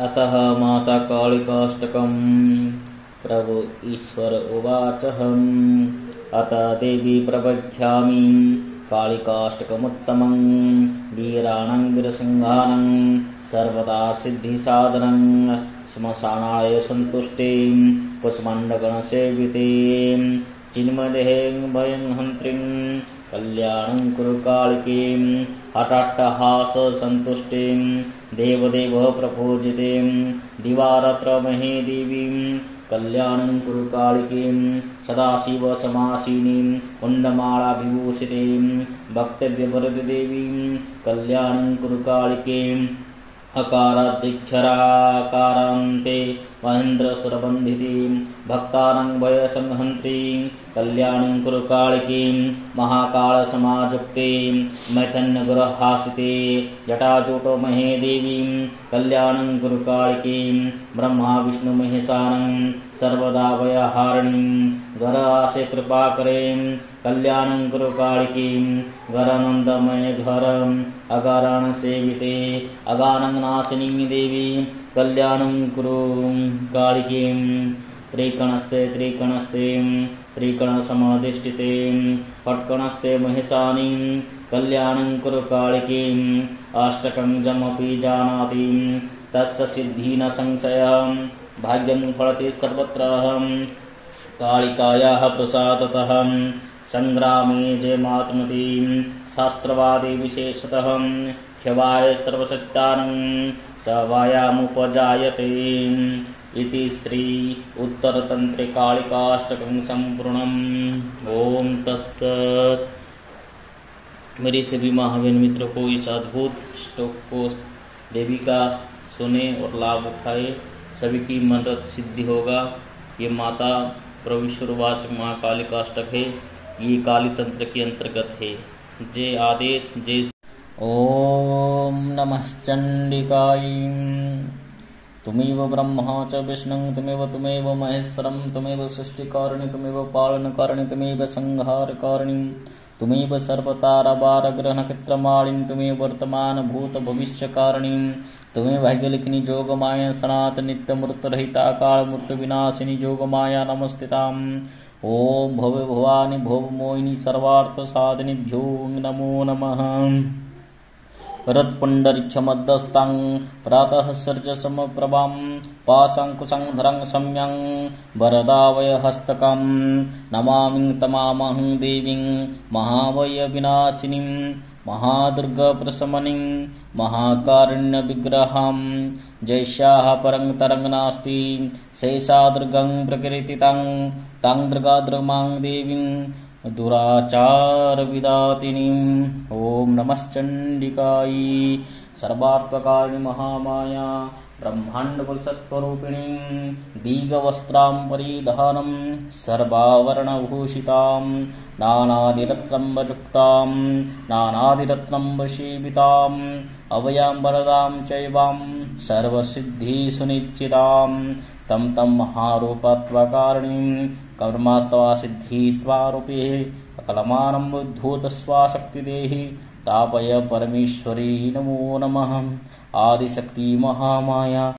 अतः माता कालिकाष्टकम्। प्रभु ईश्वर उवाचहम्। अत देवी प्रबध्यामि कालिकाष्टकमुत्तमं वीराणां वीरसिंहानां सर्वदा सिद्धिसाधनं श्मशानाय सन्तुष्टिं कुसुमाण्डगणसेवितीं चिन्मदेहीं भयं हन्त्रीं कल्याणं कुरु कालिकीं हठाट्टहास सन्तुष्टिं देवदेव प्रपूजितीं दिवारात्र महे देवीं कल्याणं कुरु कालिकीं सदाशिव समासीनीं कुण्डमाला विभूषितीं भक्तव्यवरदेवीं कल्याणं कुरु कालिकीं अकाराद्यक्षराकारान्ते महेन्द्रसुरबन्धितीं भक्तानां भयसंहन्त्रीं कल्याणं कुरु कालिकीं महाकालसमाजुक्तीं मैथुनगृहासिते जटाजूटो महे देवीं कल्याणं कुरु कालिकीं ब्रह्मा विष्णुमहेशानं सर्वदा भयहारिणीं घरासे कृपाकरीं कल्याणं कुरु कालिकीं घरानन्दमय घरम् अगाराण सेविते अगानं नाशिनीं देवी कल्याणं कुरु कालिकीं त्रिकणस्ते त्रिकणसमाधिष्ठितें पट्कणस्ते महेशानीं कल्याणं कुरु कालिकीं अष्टकं जमपि जानाति तस्य सिद्धि न संशयः भाग्यं फलति सर्वत्र कालिकायाः प्रसादतः संग्रामे जयमात्मतीं शास्त्रवादी विशेषतः ख्यवाय सर्वशक्तानं सवायामुपजायते इति श्री उत्तरतंत्रे कालिकाष्टकं संपूर्णम्। ओम तत्सत्। मेरे सभी महावीर मित्रों को इस अद्भुत श्लोक को देवी का सुने और लाभ उठाए, सभी की मनोरथ सिद्धि होगा। ये माता प्रविश्ववाच महाकालिकाष्टक है, ये काली तंत्र के अंतर्गत है। जय आदेश जय। ओम नमः चंडिकाय। तुमेव ब्रह्मा च विष्णुं तुमेव महेश्वरं तुमेव सृष्टिकारिणी तुमेव पालनकारिणी तुमेव संहारकारिणी तुमेव सर्वतारावारग्रहनक्षत्रमालिनी तुमेव वर्तमान भूत भविष्यकारिणी तुमेव भाग्यलिखिनी जोगमाया सनातन नित्यमूर्तरहिता कालमूर्तिविनाशिनी जोगमाया नमस्तिताम्। ओम भव भवानी भवमोहिनी सर्वार्थ साधनेभ्यो नमो नमः। रत्पुण्डरीक्षमध्यस्थां प्रातः सर्जसमप्रभां पाशाङ्कुशं धरं सम्यं वरदावयहस्तकं नमामि तमामहं देवीं महावयविनाशिनीं महादुर्गप्रशमनीं महाकारुण्यविग्रहां जैस्याः परं तरं नास्ति सैषा दुर्गं प्रकीर्तितं तां दुर्गां देवीं दुराचार विदातिनीं। ओम नमश्चंडिकाय। सर्वार्थकारिणी महामाया ब्रह्मांड पुरुषत्वरूपिणीं दीर्घवस्त्रां परिधानं सर्वाभरणभूषितां नानादिरत्नं वजुक्तां नानादिरत्नं वशीविताम् अभयां वरदां चैवां सर्वसिद्धिसुनिश्चितां तं महारूपत्वकारिणीं कर्मात्वा सिद्धित्वारूपे अकलमानं बुद्धूतस्वाशक्तिदेहि तापय परमेश्वरी नमो नमः। आदिशक्ति महामाया।